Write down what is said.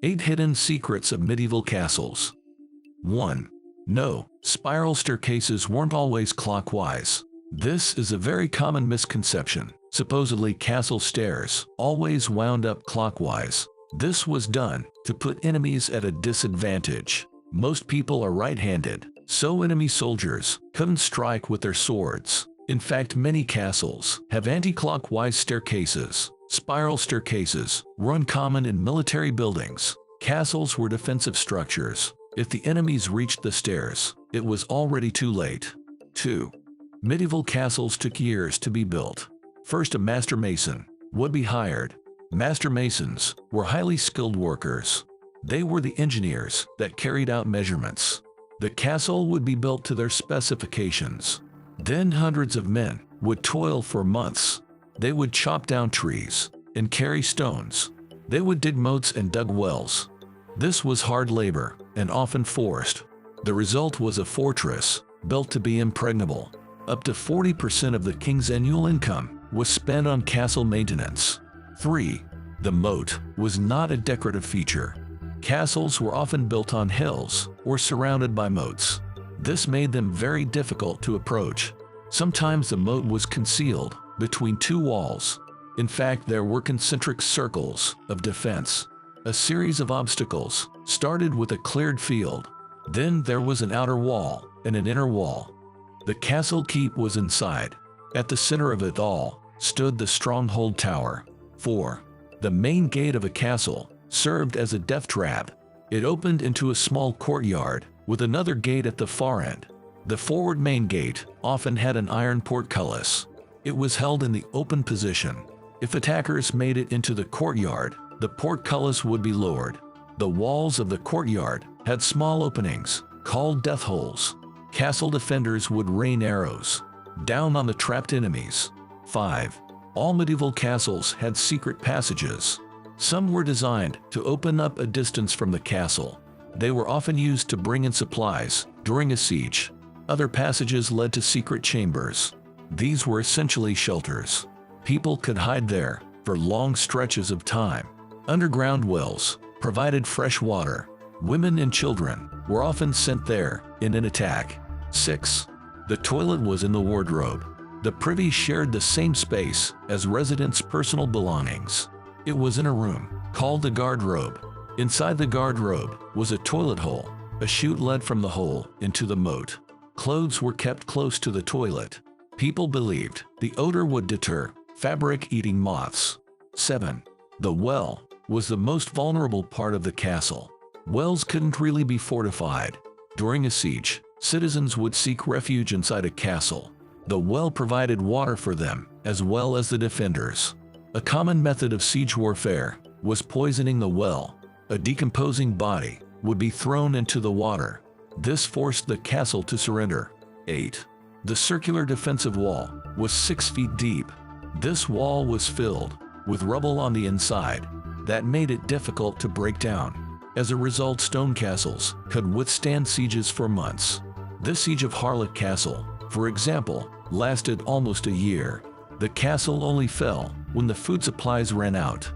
8 Hidden Secrets of Medieval Castles. 1. No, spiral staircases weren't always clockwise. This is a very common misconception. Supposedly castle stairs always wound up clockwise. This was done to put enemies at a disadvantage. Most people are right-handed, so enemy soldiers couldn't strike with their swords. In fact, many castles have anti-clockwise staircases. Spiral staircases were uncommon in military buildings. Castles were defensive structures. If the enemies reached the stairs, it was already too late. 2. Medieval castles took years to be built. First, a master mason would be hired. Master masons were highly skilled workers. They were the engineers that carried out measurements. The castle would be built to their specifications. Then hundreds of men would toil for months. They would chop down trees and carry stones. They would dig moats and dug wells. This was hard labor and often forced. The result was a fortress built to be impregnable. Up to 40% of the king's annual income was spent on castle maintenance. 3. The moat was not a decorative feature. Castles were often built on hills or surrounded by moats. This made them very difficult to approach. Sometimes the moat was concealed between two walls. In fact, there were concentric circles of defense. A series of obstacles started with a cleared field. Then there was an outer wall and an inner wall. The castle keep was inside. At the center of it all stood the stronghold tower. 4. The main gate of a castle served as a death trap. It opened into a small courtyard with another gate at the far end. The forward main gate often had an iron portcullis. It was held in the open position. If attackers made it into the courtyard, the portcullis would be lowered. The walls of the courtyard had small openings, called death holes. Castle defenders would rain arrows down on the trapped enemies. 5. All medieval castles had secret passages. Some were designed to open up a distance from the castle. They were often used to bring in supplies during a siege. Other passages led to secret chambers. These were essentially shelters. People could hide there for long stretches of time. Underground wells provided fresh water. Women and children were often sent there in an attack. 6. The toilet was in the wardrobe. The privy shared the same space as residents' personal belongings. It was in a room called the guardrobe. Inside the guardrobe was a toilet hole. A chute led from the hole into the moat. Clothes were kept close to the toilet. People believed the odor would deter fabric-eating moths. 7. The well was the most vulnerable part of the castle. Wells couldn't really be fortified. During a siege, citizens would seek refuge inside a castle. The well provided water for them, as well as the defenders. A common method of siege warfare was poisoning the well. A decomposing body would be thrown into the water. This forced the castle to surrender. 8. The circular defensive wall was 6 feet deep. This wall was filled with rubble on the inside that made it difficult to break down. As a result, stone castles could withstand sieges for months. The siege of Harlech Castle, for example, lasted almost a year. The castle only fell when the food supplies ran out.